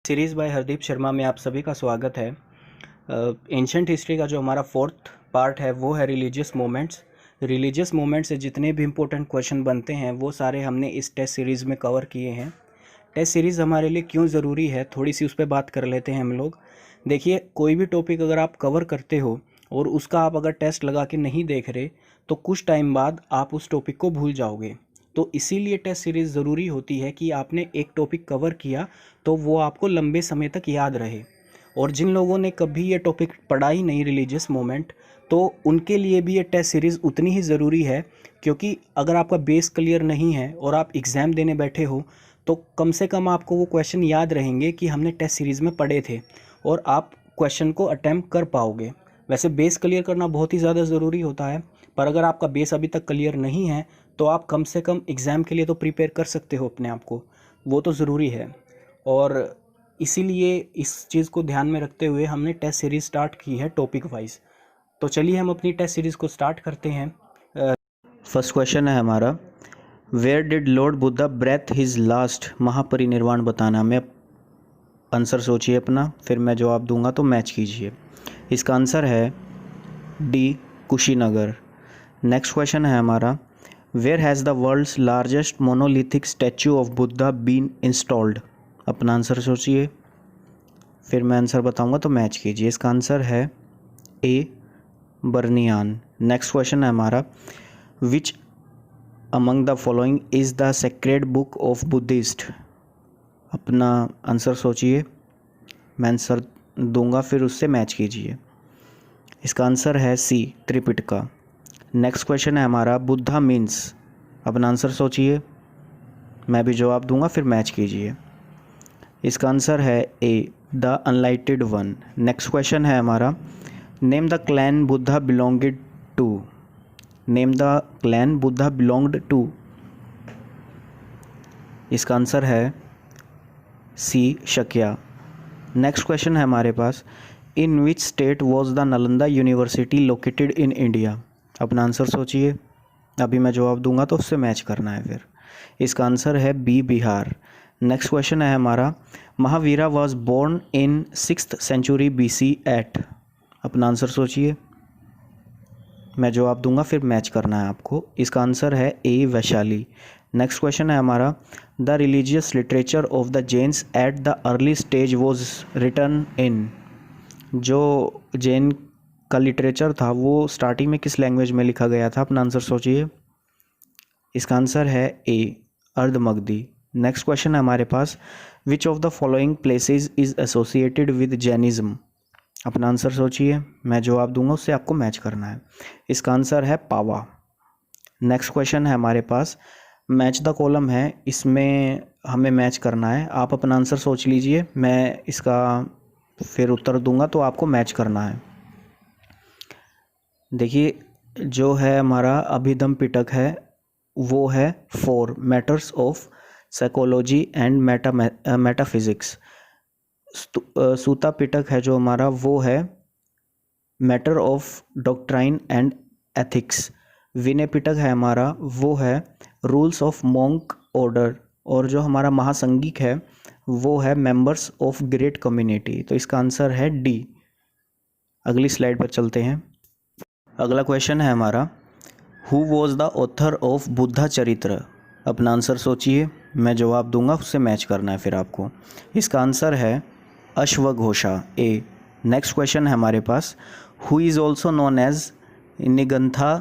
Series bye Hardeep Sharma में आप सभी का स्वागत है। एंशंट हिस्ट्री का जो हमारा फोर्थ पार्ट है वो है रिलीजियस मोमेंट्स। रिलीजियस मोमेंट्स से जितने भी इम्पोर्टेंट क्वेश्चन बनते हैं वो सारे हमने इस टेस्ट सीरीज़ में कवर किए हैं। टेस्ट सीरीज़ हमारे लिए क्यों ज़रूरी है, थोड़ी सी उस पर बात कर लेते हैं हम लोग। देखिए, कोई भी टॉपिक अगर आप कवर करते हो और उसका आप अगर टेस्ट लगा के नहीं देख रहे तो कुछ टाइम बाद आप उस टॉपिक को भूल जाओगे। तो इसीलिए टेस्ट सीरीज़ ज़रूरी होती है कि आपने एक टॉपिक कवर किया तो वो आपको लंबे समय तक याद रहे। और जिन लोगों ने कभी ये टॉपिक पढ़ा ही नहीं, रिलीजियस मोमेंट, तो उनके लिए भी ये टेस्ट सीरीज़ उतनी ही ज़रूरी है, क्योंकि अगर आपका बेस क्लियर नहीं है और आप एग्ज़ाम देने बैठे हो तो कम से कम आपको वो क्वेश्चन याद रहेंगे कि हमने टेस्ट सीरीज़ में पढ़े थे और आप क्वेश्चन को अटैम्प्ट कर पाओगे। वैसे बेस क्लियर करना बहुत ही ज़्यादा ज़रूरी होता है, पर अगर आपका बेस अभी तक क्लियर नहीं है तो आप कम से कम एग्ज़ाम के लिए तो प्रिपेयर कर सकते हो अपने आप को, वो तो ज़रूरी है। और इसीलिए इस चीज़ को ध्यान में रखते हुए हमने टेस्ट सीरीज़ स्टार्ट की है टॉपिक वाइज। तो चलिए हम अपनी टेस्ट सीरीज़ को स्टार्ट करते हैं। फर्स्ट क्वेश्चन है हमारा, where did lord Buddha breathe his last, महापरिनिर्वाण बताना। मैं आंसर सोचिए अपना, फिर मैं जवाब दूंगा तो मैच कीजिए। इसका आंसर है डी, कुशीनगर। नेक्स्ट क्वेश्चन है हमारा, where has the world's largest monolithic statue of Buddha been installed. अपना आंसर सोचिए, फिर मैं आंसर बताऊंगा तो मैच कीजिए। इसका आंसर है ए, बर्नियान। नेक्स्ट क्वेश्चन है हमारा, which among the following is the sacred book of Buddhist. अपना आंसर सोचिए, मैं आंसर दूंगा फिर उससे मैच कीजिए। इसका आंसर है सी, त्रिपिटका। नेक्स्ट क्वेश्चन है हमारा, बुद्धा मीन्स। अपना आंसर सोचिए, मैं भी जवाब दूंगा फिर मैच कीजिए। इसका आंसर है A, the enlightened one. Next question है हमारा, name the clan Buddha belonged to. Name the clan Buddha belonged to. इसका आंसर है सी, शक्या। नेक्स्ट क्वेश्चन है हमारे पास, in which state was the Nalanda university located in India. अपना आंसर सोचिए, अभी मैं जवाब दूंगा तो उससे मैच करना है फिर। इसका आंसर है बी, बिहार। नेक्स्ट क्वेश्चन है हमारा, Mahavira was born in 6th century BC at. अपना आंसर सोचिए, मैं जवाब दूंगा फिर मैच करना है आपको। इसका आंसर है ए, वैशाली। नेक्स्ट क्वेश्चन है हमारा, the religious literature of the Jains at the early stage was written in. जो जैन का लिटरेचर था वो स्टार्टिंग में किस लैंग्वेज में लिखा गया था। अपना आंसर सोचिए। इसका आंसर है ए, अर्धमगधी। नेक्स्ट क्वेश्चन है हमारे पास, which of the following places is associated with Jainism. अपना आंसर सोचिए, मैं जवाब दूंगा उससे आपको मैच करना है। इसका आंसर है पावा। नेक्स्ट क्वेश्चन है हमारे पास, मैच द कॉलम है, इसमें हमें मैच करना है। आप अपना आंसर सोच लीजिए, मैं इसका फिर उत्तर दूंगा तो आपको मैच करना है। देखिए, जो है हमारा अभिधम पिटक है वो है 4 matters of psychology and metaphysics. Sutta Pitaka है जो हमारा वो है matter of doctrine and ethics. Vinaya Pitaka है हमारा वो है रूल्स ऑफ मॉन्क ऑर्डर। और जो हमारा महासंगीक है वो है मेंबर्स ऑफ ग्रेट कम्युनिटी। तो इसका आंसर है डी। अगली स्लाइड पर चलते हैं। अगला क्वेश्चन है हमारा, who was the author of Buddha चरित्र। अपना आंसर सोचिए, मैं जवाब दूंगा उससे मैच करना है फिर आपको। इसका आंसर है अश्वघोषा, ए। नेक्स्ट क्वेश्चन है हमारे पास, who is also known as Nigantha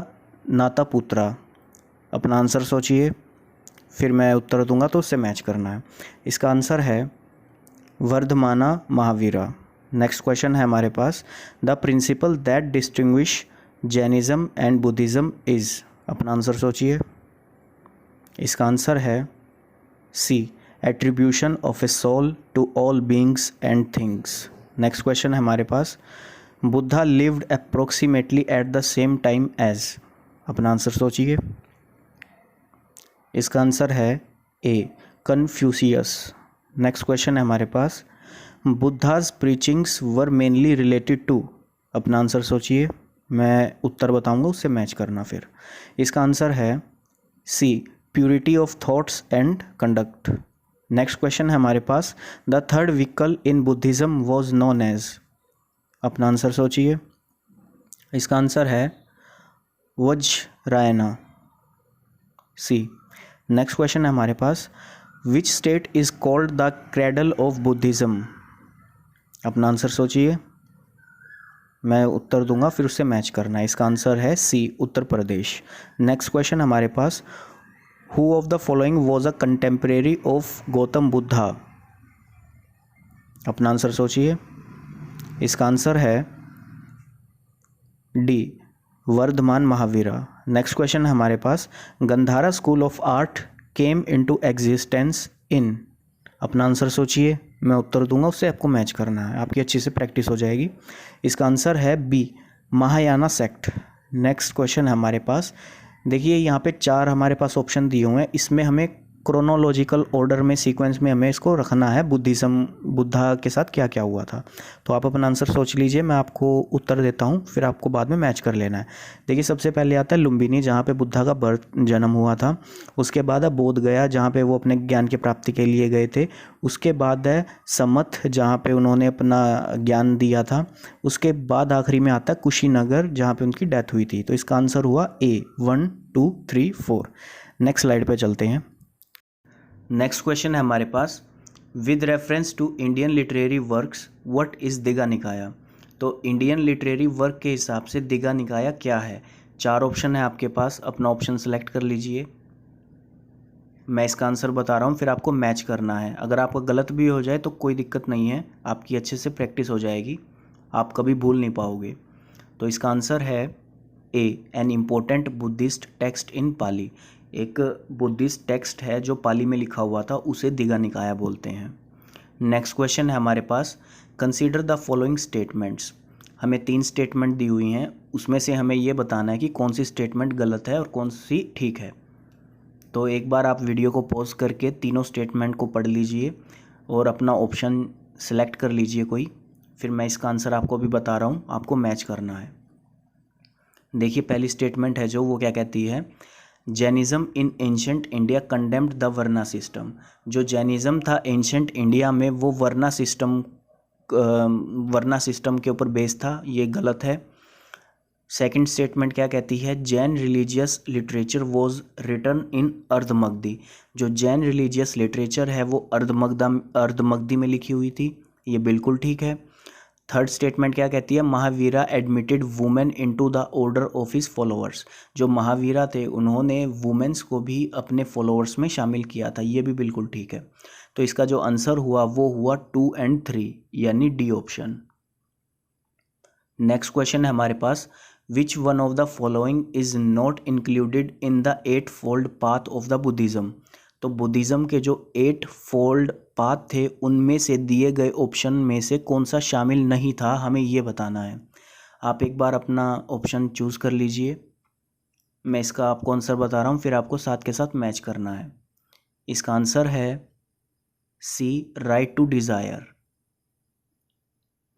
Nataputta. अपना आंसर सोचिए, फिर मैं उत्तर दूंगा तो उससे मैच करना है। इसका आंसर है वर्धमाना महावीरा। नेक्स्ट क्वेश्चन है हमारे पास, the principle that distinguish Jainism and Buddhism is. अपना आंसर सोचिए। इसका आंसर है C, attribution of a soul to all beings and things. Next question है हमारे पास, Buddha lived approximately at the same time as. अपना आंसर सोचिए। इसका आंसर है ए, कन्फ्यूशियस। नेक्स्ट क्वेश्चन है हमारे पास, Buddha's preachings were mainly related to. अपना आंसर सोचिए, मैं उत्तर बताऊंगा उससे मैच करना फिर। इसका आंसर है C, purity of thoughts and conduct. Next question है हमारे पास, the third vehicle in Buddhism was known as. अपना आंसर सोचिए। इसका आंसर है वज्रायना, सी। नेक्स्ट क्वेश्चन है हमारे पास, which state is called the cradle of Buddhism. अपना आंसर सोचिए, मैं उत्तर दूंगा फिर उससे मैच करना है। इसका आंसर है सी, उत्तर प्रदेश। नेक्स्ट क्वेश्चन हमारे पास, who of the following was a contemporary of Gautama Buddha. अपना आंसर सोचिए। इसका आंसर है D, Vardhamana Mahavira. Next question है हमारे पास, Gandhara school of art came into existence in. अपना आंसर सोचिए, मैं उत्तर दूंगा उससे आपको मैच करना है, आपकी अच्छी से प्रैक्टिस हो जाएगी। इसका आंसर है B, Mahayana sect. Next question है हमारे पास, देखिए यहाँ पे 4 हमारे पास ऑप्शन दिए हुए हैं, इसमें हमें क्रोनोलॉजिकल ऑर्डर में, सीक्वेंस में हमें इसको रखना है, बुद्धा के साथ क्या क्या हुआ था। तो आप अपना आंसर सोच लीजिए, मैं आपको उत्तर देता हूँ, फिर आपको बाद में मैच कर लेना है। देखिए सबसे पहले आता है लुम्बिनी, जहाँ पे बुद्धा का जन्म हुआ था। उसके बाद है बोध गया, जहाँ पे वो अपने ज्ञान की प्राप्ति के लिए गए थे। उसके बाद है समथ, जहाँ पे उन्होंने अपना ज्ञान दिया था। उसके बाद आखिरी में आता है कुशीनगर, जहाँ पे उनकी डेथ हुई थी। तो इसका आंसर हुआ ए, 1 2 3 4। नेक्स्ट स्लाइड पे चलते हैं। नेक्स्ट क्वेश्चन है हमारे पास, with reference to Indian literary works what is Digha Nikaya. तो इंडियन लिटरेरी वर्क के हिसाब से दिगा निकाया क्या है। 4 ऑप्शन है आपके पास, अपना ऑप्शन सेलेक्ट कर लीजिए। मैं इसका आंसर बता रहा हूँ, फिर आपको मैच करना है। अगर आपका गलत भी हो जाए तो कोई दिक्कत नहीं है, आपकी अच्छे से प्रैक्टिस हो जाएगी, आप कभी भूल नहीं पाओगे। तो इसका आंसर है A, an important Buddhist text in Pali. एक बुद्धिस्ट टेक्स्ट है जो पाली में लिखा हुआ था, उसे दिगा निकाया बोलते हैं। नेक्स्ट क्वेश्चन है हमारे पास, कंसीडर द फॉलोइंग स्टेटमेंट्स। हमें 3 स्टेटमेंट दी हुई हैं, उसमें से हमें ये बताना है कि कौन सी स्टेटमेंट गलत है और कौन सी ठीक है। तो एक बार आप वीडियो को पॉज करके तीनों स्टेटमेंट को पढ़ लीजिए और अपना ऑप्शन सेलेक्ट कर लीजिए कोई, फिर मैं इसका आंसर आपको भी बता रहा हूँ, आपको मैच करना है। देखिए पहली स्टेटमेंट है जो, वो क्या कहती है, Jainism in ancient India condemned the varna system. जो जैनिज़्म था एंशंट इंडिया में, वो वर्ना सिस्टम के ऊपर बेस्ड था, ये गलत है। सेकंड स्टेटमेंट क्या कहती है, Jain religious literature was written in Ardhamagadhi. जो जैन रिलीजियस लिटरेचर है वो अर्धमगधी में लिखी हुई थी, ये बिल्कुल ठीक है। थर्ड स्टेटमेंट क्या कहती है, Mahavira admitted women into the order of his followers. जो महावीरा थे उन्होंने वुमेन्स को भी अपने फॉलोअर्स में शामिल किया था, ये भी बिल्कुल ठीक है। तो इसका जो आंसर हुआ वो हुआ 2 और 3, यानी डी ऑप्शन। नेक्स्ट क्वेश्चन है हमारे पास, which one of the following is not included in the 8 fold path of the Buddhism. तो बुद्धिज़्म के जो 8 फोल्ड पाथ थे उनमें से दिए गए ऑप्शन में से कौन सा शामिल नहीं था, हमें ये बताना है। आप एक बार अपना ऑप्शन चूज़ कर लीजिए, मैं इसका आपको आंसर बता रहा हूँ, फिर आपको साथ के साथ मैच करना है। इसका आंसर है C, right to desire.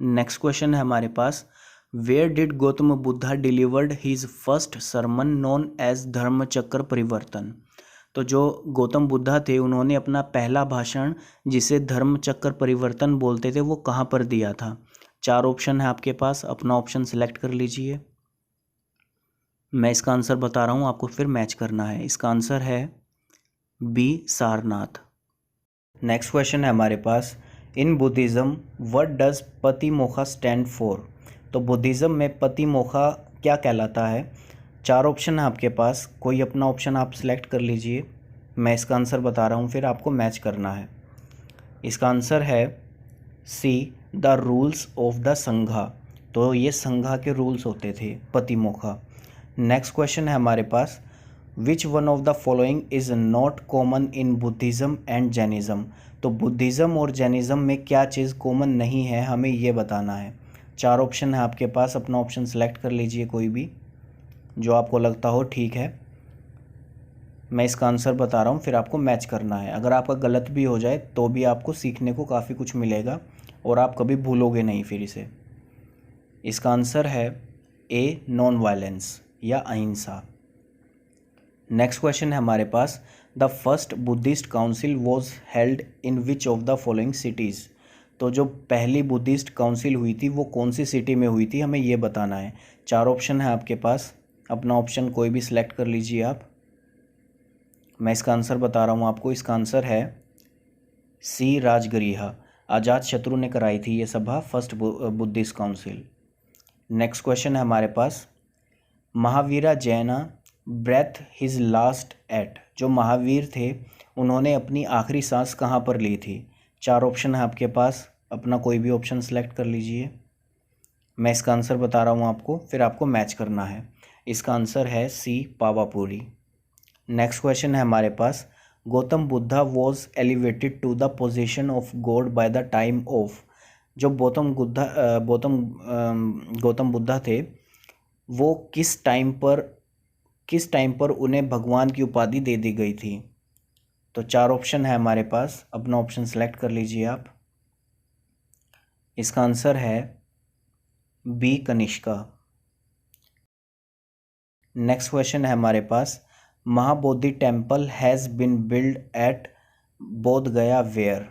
Next question है हमारे पास, where did Gautama Buddha delivered his first sermon known as Dharmachakra Parivartan. तो जो गौतम बुद्धा थे उन्होंने अपना पहला भाषण, जिसे धर्मचक्र परिवर्तन बोलते थे, वो कहाँ पर दिया था। 4 ऑप्शन है आपके पास, अपना ऑप्शन सेलेक्ट कर लीजिए। मैं इसका आंसर बता रहा हूँ, आपको फिर मैच करना है। इसका आंसर है बी, सारनाथ। नेक्स्ट क्वेश्चन है हमारे पास, in Buddhism what does Patimoksha stand for. तो बुद्धिज़्म में पतिमोक्ष क्या कहलाता है। 4 ऑप्शन है आपके पास, कोई अपना ऑप्शन आप सिलेक्ट कर लीजिए। मैं इसका आंसर बता रहा हूँ, फिर आपको मैच करना है। इसका आंसर है सी, द रूल्स ऑफ द संघा। तो ये संघा के रूल्स होते थे पतिमोक्ष। नेक्स्ट क्वेश्चन है हमारे पास, which one of the following is not common in Buddhism and Jainism. तो बुद्धिज़्म और जैनिज़्म में क्या चीज़ कॉमन नहीं है, हमें ये बताना है। 4 ऑप्शन है आपके पास, अपना ऑप्शन सेलेक्ट कर लीजिए कोई भी जो आपको लगता हो ठीक है। मैं इसका आंसर बता रहा हूँ, फिर आपको मैच करना है। अगर आपका गलत भी हो जाए तो भी आपको सीखने को काफ़ी कुछ मिलेगा और आप कभी भूलोगे नहीं फिर इसे। इसका आंसर है ए, नॉन वायलेंस या अहिंसा। नेक्स्ट क्वेश्चन है हमारे पास, the first Buddhist council was held in which of the following cities. तो जो पहली बुद्धिस्ट काउंसिल हुई थी वो कौन सी सिटी में हुई थी, हमें ये बताना है। 4 ऑप्शन है आपके पास, अपना ऑप्शन कोई भी सिलेक्ट कर लीजिए आप। मैं इसका आंसर बता रहा हूँ आपको। इसका आंसर है सी, राजगृह। अजात शत्रु ने कराई थी ये सभा, first Buddhist council. Next question है हमारे पास, महावीरा जैना ब्रेथ हिज लास्ट एट। जो महावीर थे उन्होंने अपनी आखिरी सांस कहाँ पर ली थी। 4 ऑप्शन है आपके पास, अपना कोई भी ऑप्शन सेलेक्ट कर लीजिए। मैं इसका आंसर बता रहा हूँ आपको, फिर आपको मैच करना है। इसका आंसर है सी, पावापुरी। नेक्स्ट क्वेश्चन है हमारे पास, Gautama Buddha was elevated to the position of god by the time of. जो गौतम बुद्धा थे वो किस टाइम पर उन्हें भगवान की उपाधि दे दी गई थी। तो 4 ऑप्शन है हमारे पास, अपना ऑप्शन सेलेक्ट कर लीजिए आप। इसका आंसर है बी, कनिष्का। नेक्स्ट क्वेश्चन है हमारे पास, Mahabodhi temple has been build at Bodh Gaya where.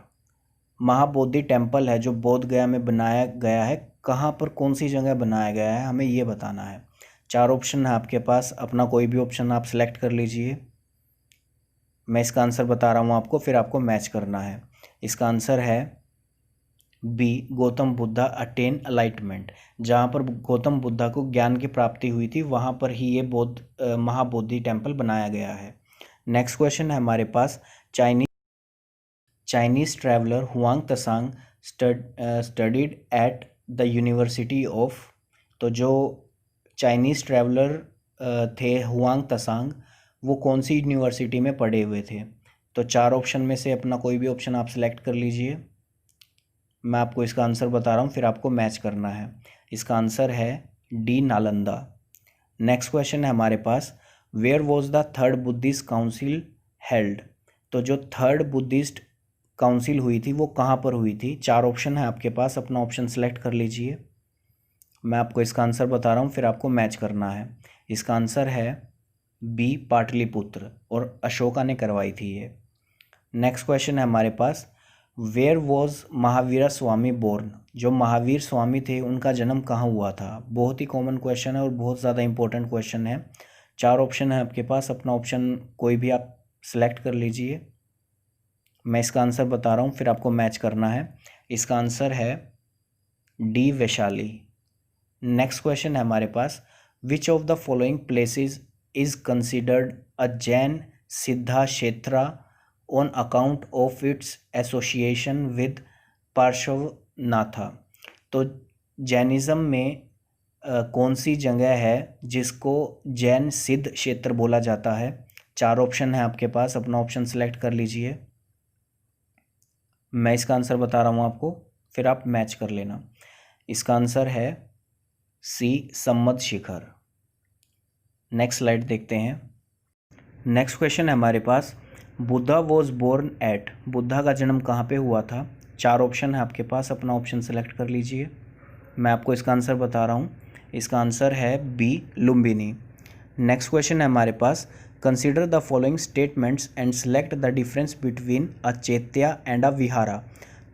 Mahabodhi temple है जो बोध गया में बनाया गया है, कहाँ पर, कौन सी जगह बनाया गया है, हमें ये बताना है। 4 ऑप्शन है आपके पास, अपना कोई भी ऑप्शन आप सेलेक्ट कर लीजिए। मैं इसका आंसर बता रहा हूँ आपको, फिर आपको मैच करना है। इसका आंसर है बी, गौतम बुद्धा अटेन अलाइटमेंट। जहाँ पर गौतम बुद्धा को ज्ञान की प्राप्ति हुई थी वहाँ पर ही ये महाबोधि टेम्पल बनाया गया है। नेक्स्ट क्वेश्चन है हमारे पास, Chinese traveller Hiuen Tsang studied at the university of. तो जो चाइनीज़ ट्रैवलर थे हुआंग त्सांग, वो कौन सी यूनिवर्सिटी में पढ़े हुए थे। तो 4 ऑप्शन में से अपना कोई भी ऑप्शन आप सेलेक्ट कर लीजिए। मैं आपको इसका आंसर बता रहा हूँ, फिर आपको मैच करना है। इसका आंसर है डी, नालंदा। नेक्स्ट क्वेश्चन है हमारे पास, where was the third Buddhist council held. तो जो थर्ड बुद्धिस्ट काउंसिल हुई थी वो कहाँ पर हुई थी। 4 ऑप्शन है आपके पास, अपना ऑप्शन सेलेक्ट कर लीजिए। मैं आपको इसका आंसर बता रहा हूँ, फिर आपको मैच करना है। इसका आंसर है बी, पाटलिपुत्र, और अशोका ने करवाई थी ये। नेक्स्ट क्वेश्चन है हमारे पास, where was Mahavira Swami born. जो महावीर स्वामी थे उनका जन्म कहाँ हुआ था। बहुत ही कॉमन क्वेश्चन है और बहुत ज़्यादा इंपॉर्टेंट क्वेश्चन है। 4 ऑप्शन है आपके पास, अपना ऑप्शन कोई भी आप सेलेक्ट कर लीजिए। मैं इसका आंसर बता रहा हूँ, फिर आपको मैच करना है। इसका आंसर है डी, वैशाली। नेक्स्ट क्वेश्चन है हमारे पास, which of the following places is considered a Jain Siddha Kshetra on account of its association with Parshvanatha. तो जैनिज़्म में कौन सी जगह है जिसको जैन सिद्ध क्षेत्र बोला जाता है। 4 ऑप्शन है आपके पास, अपना ऑप्शन सेलेक्ट कर लीजिए। मैं इसका आंसर बता रहा हूँ आपको, फिर आप मैच कर लेना। इसका आंसर है सी, सम्मद शिखर। नेक्स्ट स्लाइड देखते हैं। नेक्स्ट क्वेश्चन है हमारे पास, Buddha was born at. Buddha का जन्म कहाँ पे हुआ था। 4 ऑप्शन है आपके पास, अपना ऑप्शन सेलेक्ट कर लीजिए। मैं आपको इसका आंसर बता रहा हूँ। इसका आंसर है बी, लुम्बिनी। नेक्स्ट क्वेश्चन है हमारे पास, consider the following statements and select the difference between a Chaitya and a Vihara.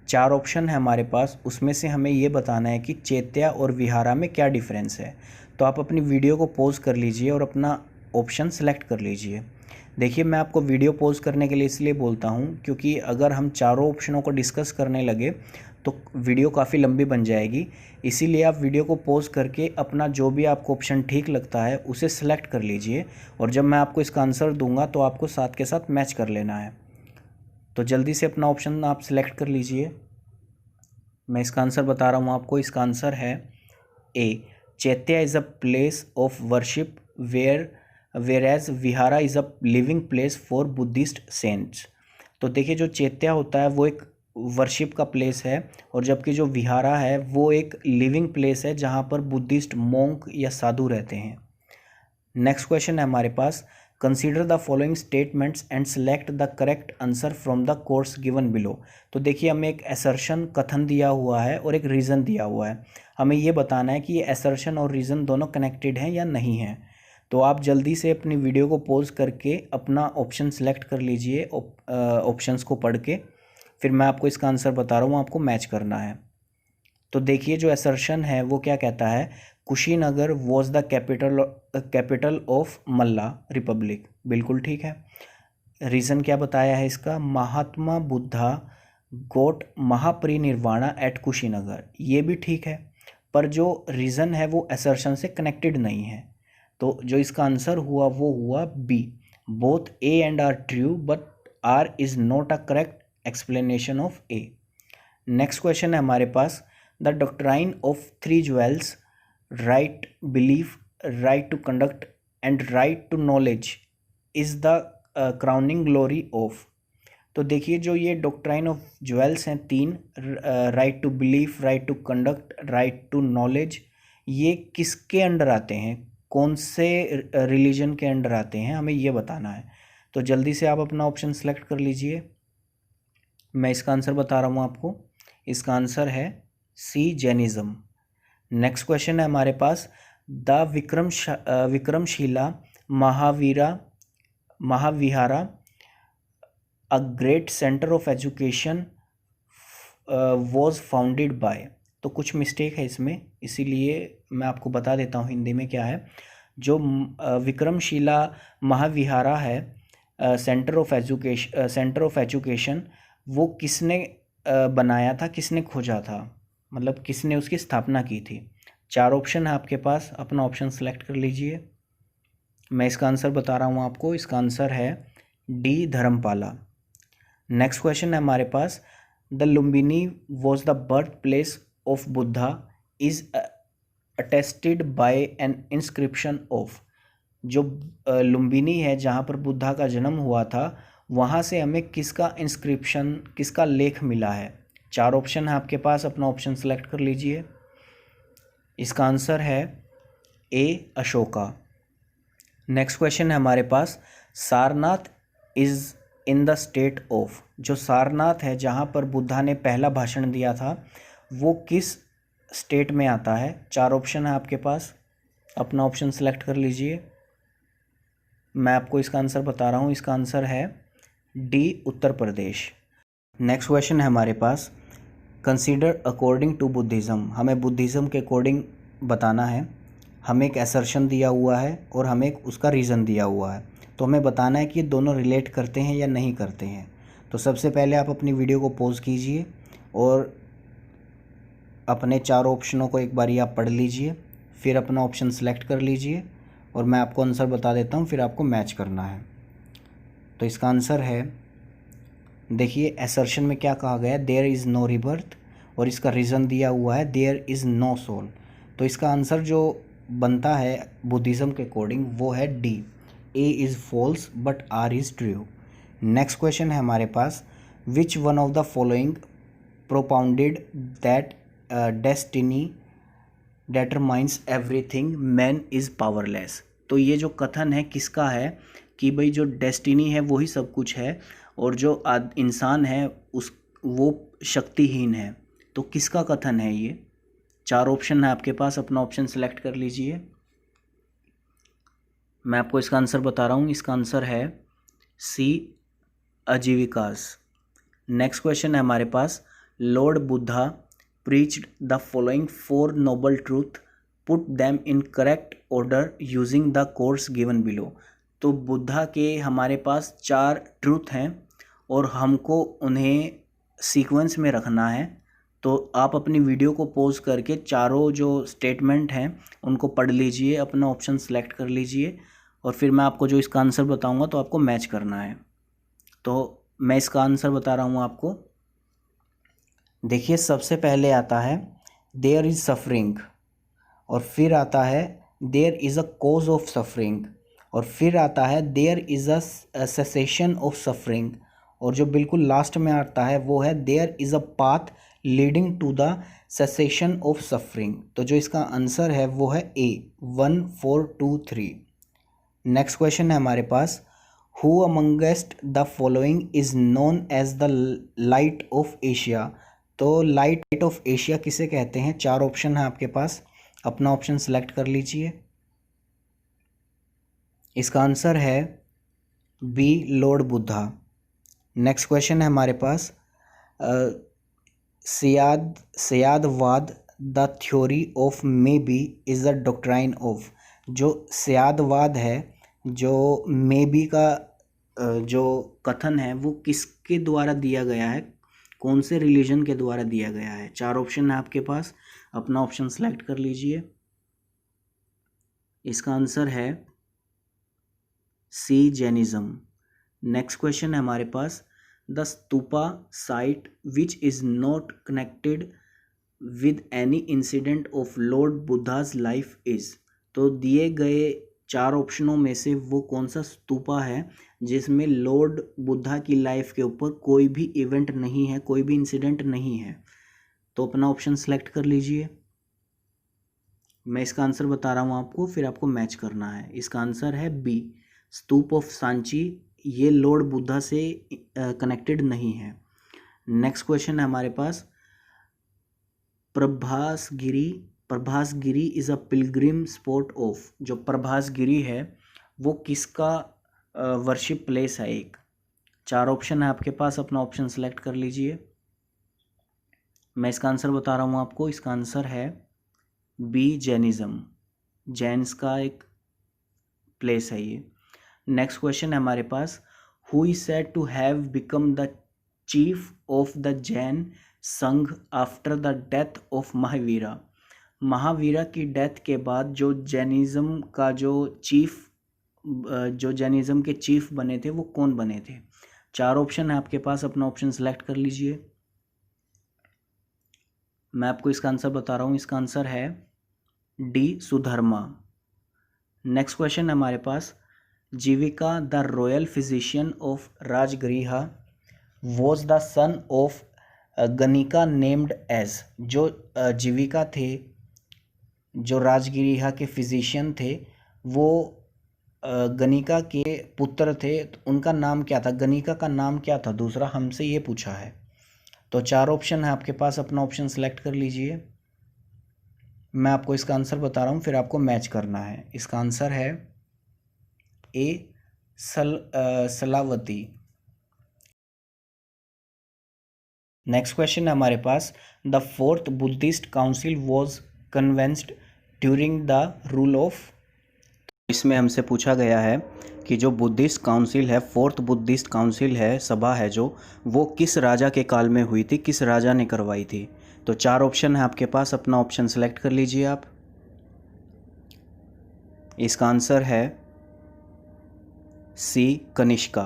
4 option है हमारे पास, उसमें से हमें ये बताना है कि चैत्या और विहारा में क्या डिफरेंस है। तो आप अपनी वीडियो को पॉज कर लीजिए और अपना ऑप्शन सेलेक्ट कर लीजिए। देखिए, मैं आपको वीडियो पॉज करने के लिए इसलिए बोलता हूँ क्योंकि अगर हम चारों ऑप्शनों को डिस्कस करने लगे तो वीडियो काफ़ी लंबी बन जाएगी। इसीलिए आप वीडियो को पॉज करके अपना जो भी आपको ऑप्शन ठीक लगता है उसे सेलेक्ट कर लीजिए, और जब मैं आपको इसका आंसर दूंगा तो आपको साथ के साथ मैच कर लेना है। तो जल्दी से अपना ऑप्शन आप सेलेक्ट कर लीजिए। मैं इसका आंसर बता रहा हूँ आपको। इसका आंसर है A, Chaitya is a place of worship whereas Vihara is a living place for Buddhist saints. तो देखिए, जो चैत्या होता है वो एक वर्शिप का प्लेस है, और जबकि जो विहारा है वो एक लिविंग प्लेस है जहाँ पर बुद्धिस्ट मोंक या साधु रहते हैं। नेक्स्ट क्वेश्चन है हमारे पास, consider the following statements and select the correct answer from the course given below. तो देखिए, हमें एक असर्शन कथन दिया हुआ है और एक रीज़न दिया हुआ है। हमें ये बताना है कि ये असर्शन और रीज़न दोनों कनेक्टेड हैं या नहीं हैं। तो आप जल्दी से अपनी वीडियो को पॉज करके अपना ऑप्शन सेलेक्ट कर लीजिए, ऑप्शंस को पढ़ के, फिर मैं आपको इसका आंसर बता रहा हूँ, आपको मैच करना है। तो देखिए जो असर्शन है वो क्या कहता है, Kushinagar was the capital of Malla Republic. बिल्कुल ठीक है। रीज़न क्या बताया है इसका, महात्मा बुद्धा गोट महापरिनिर्वाणा एट कुशीनगर। ये भी ठीक है, पर जो रीज़न है वो असर्शन से कनेक्टेड नहीं है। तो जो इसका आंसर हुआ वो हुआ B, both A and R true but R is not a correct explanation of A. Next question है हमारे पास, the doctrine of three jewels, right belief, right to conduct and right to knowledge is the crowning glory of. तो देखिए जो ये doctrine of jewels हैं तीन, right to belief, right to conduct, right to knowledge, ये किसके under आते हैं, कौन से रिलीजन के अंडर आते हैं, हमें ये बताना है। तो जल्दी से आप अपना ऑप्शन सेलेक्ट कर लीजिए। मैं इसका आंसर बता रहा हूँ आपको, इसका आंसर है सी, जैनिज़्म। नेक्स्ट क्वेश्चन है हमारे पास, the Vikramashila Mahavihara a great centre of education was founded by. तो कुछ मिस्टेक है इसमें, इसीलिए मैं आपको बता देता हूँ हिंदी में क्या है। जो विक्रमशिला महाविहारा है सेंटर ऑफ एजुकेशन, वो किसने बनाया था, किसने खोजा था, मतलब किसने उसकी स्थापना की थी। चार ऑप्शन है आपके पास, अपना ऑप्शन सेलेक्ट कर लीजिए। मैं इसका आंसर बता रहा हूँ आपको, इसका आंसर है डी, धर्मपाला। नेक्स्ट क्वेश्चन है हमारे पास, the Lumbini was the birth place of Buddha is attested by an inscription of. जो लुम्बिनी है जहाँ पर बुद्धा का जन्म हुआ था, वहाँ से हमें किसका इंस्क्रिप्शन, किसका लेख मिला है। चार ऑप्शन है आपके पास, अपना ऑप्शन सेलेक्ट कर लीजिए। इसका आंसर है ए, अशोका। नेक्स्ट क्वेश्चन है हमारे पास, Sarnath is in the state of. जो सारनाथ है जहाँ पर बुद्धा ने पहला भाषण दिया था, वो किस स्टेट में आता है। चार ऑप्शन है आपके पास, अपना ऑप्शन सेलेक्ट कर लीजिए। मैं आपको इसका आंसर बता रहा हूँ, इसका आंसर है D, Uttar Pradesh. Next question है हमारे पास, कंसीडर अकॉर्डिंग टू बुद्धिज़्म। हमें बुद्धिज़्म के अकॉर्डिंग बताना है। हमें एक असर्शन दिया हुआ है और हमें एक उसका रीज़न दिया हुआ है, तो हमें बताना है कि ये दोनों रिलेट करते हैं या नहीं करते हैं। तो सबसे पहले आप अपनी वीडियो को पॉज कीजिए और अपने चारों ऑप्शनों को एक बारी आप पढ़ लीजिए, फिर अपना ऑप्शन सेलेक्ट कर लीजिए और मैं आपको आंसर बता देता हूँ, फिर आपको मैच करना है। तो इसका आंसर है, देखिए असर्शन में क्या कहा गया है, देयर इज़ नो रीबर्थ, और इसका रीज़न दिया हुआ है देयर इज़ नो सोल। तो इसका आंसर जो बनता है बुद्धिज़्म के अकॉर्डिंग वो है D, A is false but R is true. Next question है हमारे पास, which one of the following propounded that destiny determines everything, man is powerless. तो ये जो कथन है किसका है कि भाई जो डेस्टिनी है वही सब कुछ है और जो इंसान है वो शक्तिहीन है। तो किसका कथन है ये। चार ऑप्शन है आपके पास, अपना ऑप्शन सेलेक्ट कर लीजिए। मैं आपको इसका आंसर बता रहा हूँ, इसका आंसर है सी, अजीविकास। नेक्स्ट क्वेश्चन है हमारे पास, lord Buddha preached the following four noble truth, put them in correct order using the course given below। तो बुद्धा के हमारे पास चार ट्रूथ हैं और हमको उन्हें सीक्वेंस में रखना है। तो आप अपनी वीडियो को पॉज करके चारों जो स्टेटमेंट हैं उनको पढ़ लीजिए, अपना ऑप्शन सेलेक्ट कर लीजिए और फिर मैं आपको जो इसका आंसर बताऊंगा तो आपको मैच करना है। तो मैं इसका आंसर बता रहा हूँ आपको। देखिए सबसे पहले आता है देयर इज़ सफरिंग, और फिर आता है there is a cause of suffering, और फिर आता है there is a cessation of suffering, और जो बिल्कुल लास्ट में आता है वो है there is a path leading to the cessation of suffering. तो जो इसका आंसर है वो है ए, 1 4 2 3। नेक्स्ट क्वेश्चन है हमारे पास, who amongst the following is known as the light of Asia. तो लाइट ऑफ एशिया किसे कहते हैं। चार ऑप्शन है आपके पास, अपना ऑप्शन सेलेक्ट कर लीजिए। इसका आंसर है B lord Buddha. Next question है हमारे पास, Syadvada the theory of may be is the doctrine of. जो सयादवाद है, जो मे बी का जो कथन है वो किसके द्वारा दिया गया है, कौन से रिलीजन के द्वारा दिया गया है। 4 ऑप्शन है आपके पास, अपना ऑप्शन सेलेक्ट कर लीजिए। इसका आंसर है सी जैनिज्म। नेक्स्ट क्वेश्चन है हमारे पास, the stupa site which is not connected with any incident of lord Buddha's life is. तो दिए गए 4 ऑप्शनों में से वो कौन सा स्तूपा है जिसमें लॉर्ड बुद्धा की लाइफ के ऊपर कोई भी इवेंट नहीं है, कोई भी इंसिडेंट नहीं है। तो अपना ऑप्शन सेलेक्ट कर लीजिए। मैं इसका आंसर बता रहा हूँ आपको, फिर आपको मैच करना है। इसका आंसर है बी स्तूप ऑफ सांची। ये लॉर्ड बुद्धा से कनेक्टेड नहीं है। नेक्स्ट क्वेश्चन है हमारे पास, Prabhasgiri is a pilgrim spot of. जो प्रभासगिरी है वो किसका वर्शिप प्लेस है एक। 4 ऑप्शन है आपके पास, अपना ऑप्शन सेलेक्ट कर लीजिए। मैं इसका आंसर बता रहा हूँ आपको, इसका आंसर है बी जैनिज्म। जैन्स का एक प्लेस है ये। नेक्स्ट क्वेश्चन है हमारे पास, who is said to have become the chief of the Jain Sangh after the death of Mahavira. Mahavira की डेथ के बाद जो जैनिज्म का जो जैनिज्म के चीफ बने थे वो कौन बने थे। 4 ऑप्शन है आपके पास, अपना ऑप्शन सेलेक्ट कर लीजिए। मैं आपको इसका आंसर बता रहा हूँ, इसका आंसर है डी सुधर्मा। नेक्स्ट क्वेश्चन है हमारे पास, Jivaka the royal physician of Rajagriha was the son of ganika named as. जो जीविका थे, जो राजगृहा के फिजिशियन थे, वो गणिका के पुत्र थे। तो उनका नाम क्या था, गणिका का नाम क्या था दूसरा, हमसे ये पूछा है। तो 4 ऑप्शन है आपके पास, अपना ऑप्शन सेलेक्ट कर लीजिए। मैं आपको इसका आंसर बता रहा हूँ, फिर आपको मैच करना है। इसका आंसर है ए सलावती। नेक्स्ट क्वेश्चन है हमारे पास, the 4th Buddhist council was convened during the rule of. इसमें हमसे पूछा गया है कि जो बुद्धिस्ट काउंसिल है, 4th बुद्धिस्ट काउंसिल है, सभा है जो, वो किस राजा के काल में हुई थी, किस राजा ने करवाई थी। तो 4 ऑप्शन है आपके पास, अपना ऑप्शन सेलेक्ट कर लीजिए आप। इसका आंसर है सी कनिष्का।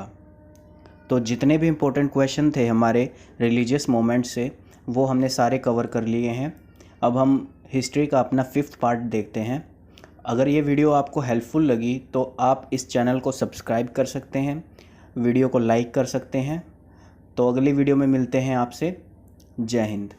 तो जितने भी इम्पोर्टेंट क्वेश्चन थे हमारे रिलीजियस मोमेंट से, वो हमने सारे कवर कर लिए हैं। अब हम हिस्ट्री का अपना 5th पार्ट देखते हैं। अगर ये वीडियो आपको हेल्पफुल लगी तो आप इस चैनल को सब्सक्राइब कर सकते हैं, वीडियो को लाइक कर सकते हैं। तो अगली वीडियो में मिलते हैं आपसे। जय हिंद।